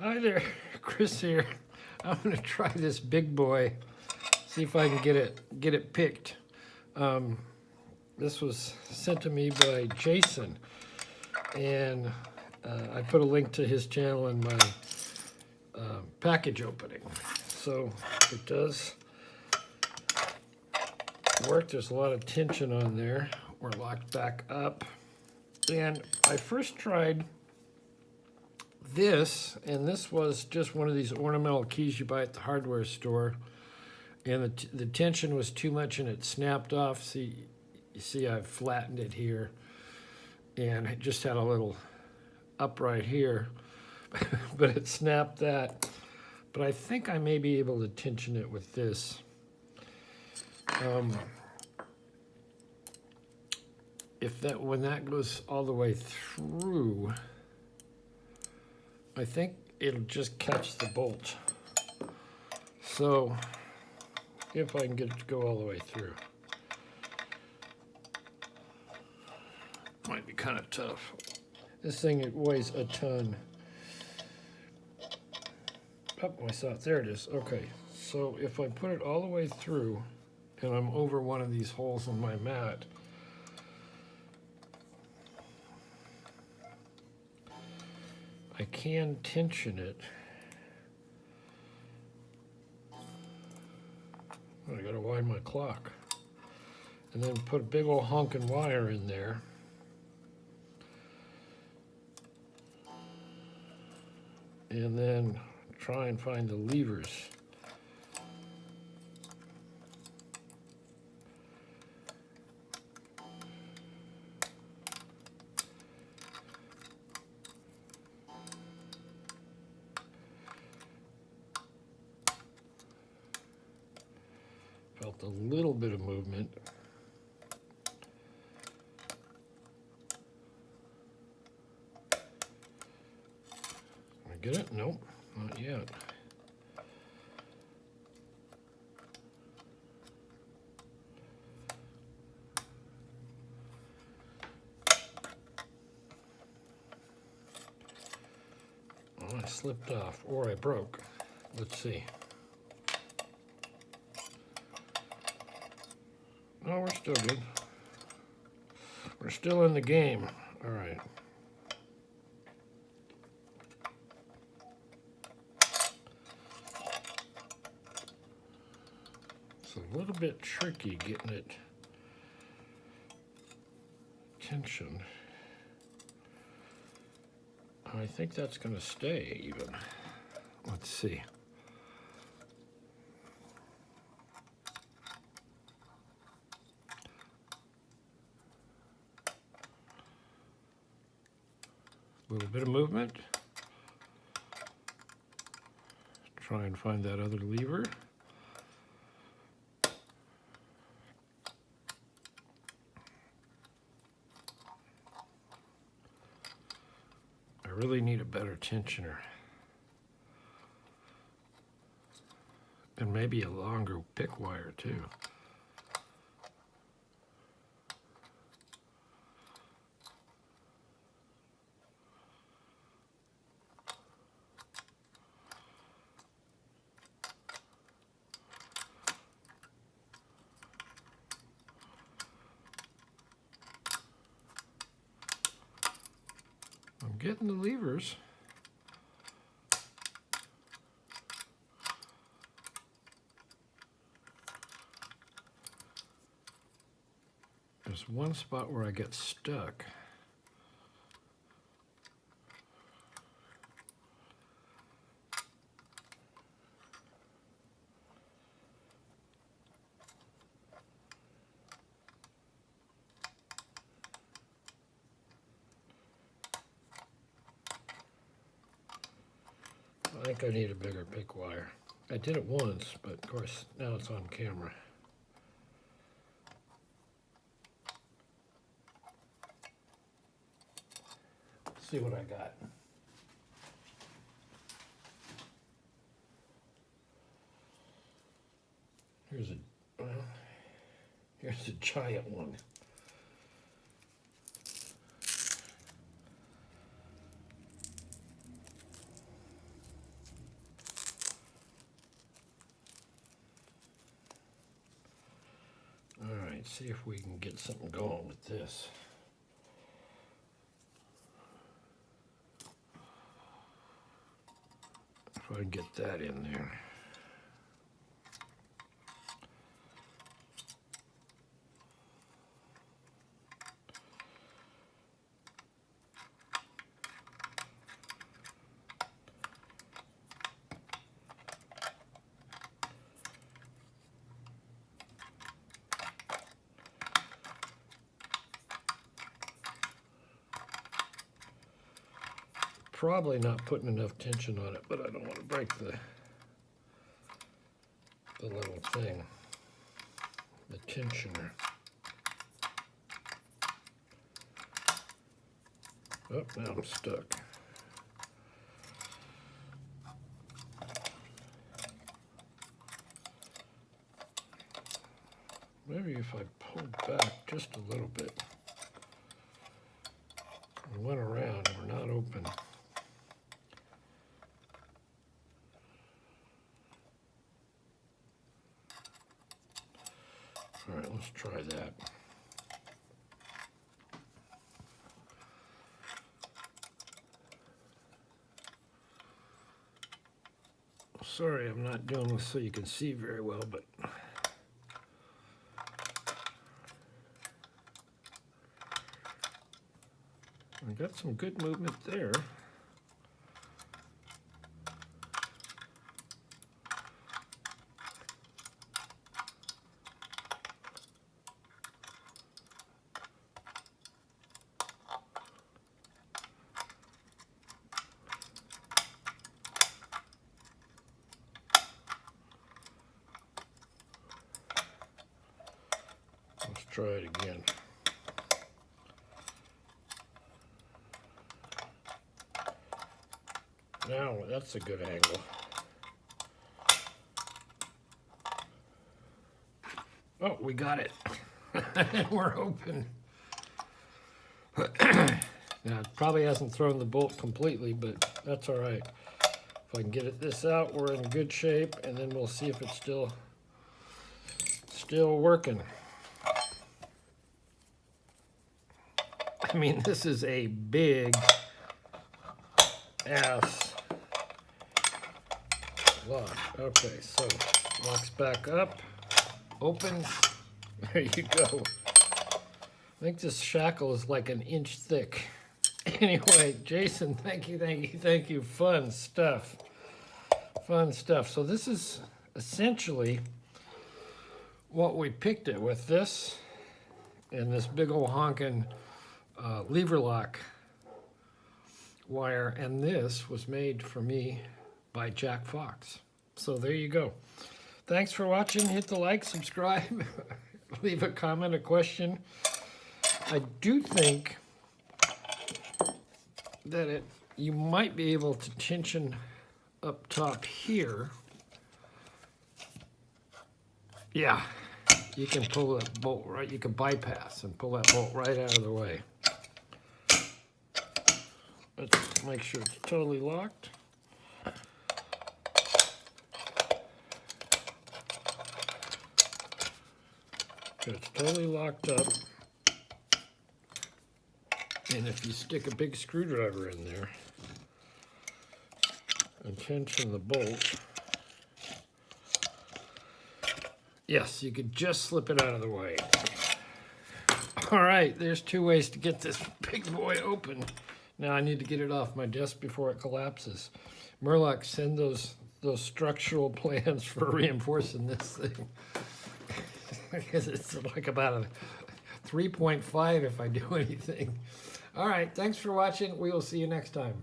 Hi there, Chris here. I'm gonna try this big boy, see if I can get it picked. This was sent to me by Jason, and I put a link to his channel in my package opening. So it does work. There's a lot of tension on there. We're locked back up, and I first tried this, and this was just one of these ornamental keys you buy at the hardware store, and the tension was too much and it snapped off. See, you see I've flattened it here, and it just had a little upright here, but it snapped that. But I think I may be able to tension it with this. When that goes all the way through, I think it'll just catch the bolt. So if I can get it to go all the way through. Might be kind of tough. This thing, it weighs a ton. Oh, I saw it. There it is. Okay. So if I put it all the way through and I'm over one of these holes in my mat, I can tension it. I gotta wind my clock. And then put a big old honking wire in there. And then try and find the levers. Felt a little bit of movement. Can I get it? Nope, not yet. Oh, I slipped off, or I broke. Let's see. No, we're still good. We're still in the game. All right. It's a little bit tricky getting it tensioned. I think that's going to stay even. Let's see. A little bit of movement. Try and find that other lever. I really need a better tensioner. And maybe a longer pick wire too. I'm getting the levers. There's one spot where I get stuck. I think I need a bigger pick wire. I did it once, but of course now it's on camera. Let's see what I got. Here's a giant one. Let's see if we can get something going with this. If I can get that in there. Probably not putting enough tension on it, but I don't want to break the little thing, the tensioner. Oh, now I'm stuck. Maybe if I pulled back just a little bit and went around, we're not open. All right, let's try that. Sorry, I'm not doing this so you can see very well, but I got some good movement there. Let's try it again. Now, that's a good angle. Oh, we got it. We're open. Now, it probably hasn't thrown the bolt completely, but that's all right. If I can get this out, we're in good shape, and then we'll see if it's still working. I mean, this is a big ass lock. Okay, so locks back up, opens. There you go. I think this shackle is like an inch thick. Anyway, Jason, thank you. Fun stuff. Fun stuff. So this is essentially what we picked it with, this and this big old honking lever lock wire, and this was made for me by Jack Fox. So there you go. Thanks for watching. Hit the like, subscribe, leave a comment, a question. I do think that you might be able to tension up top here. Yeah, you can pull that bolt right, you can bypass and pull that bolt right out of the way. Let's make sure it's totally locked. Okay, it's totally locked up. And if you stick a big screwdriver in there and tension the bolt, yes, you could just slip it out of the way. All right, there's two ways to get this big boy open. Now I need to get it off my desk before it collapses. Murloc, send those structural plans for reinforcing this thing. Because it's like about a 3.5 if I do anything. All right, thanks for watching. We will see you next time.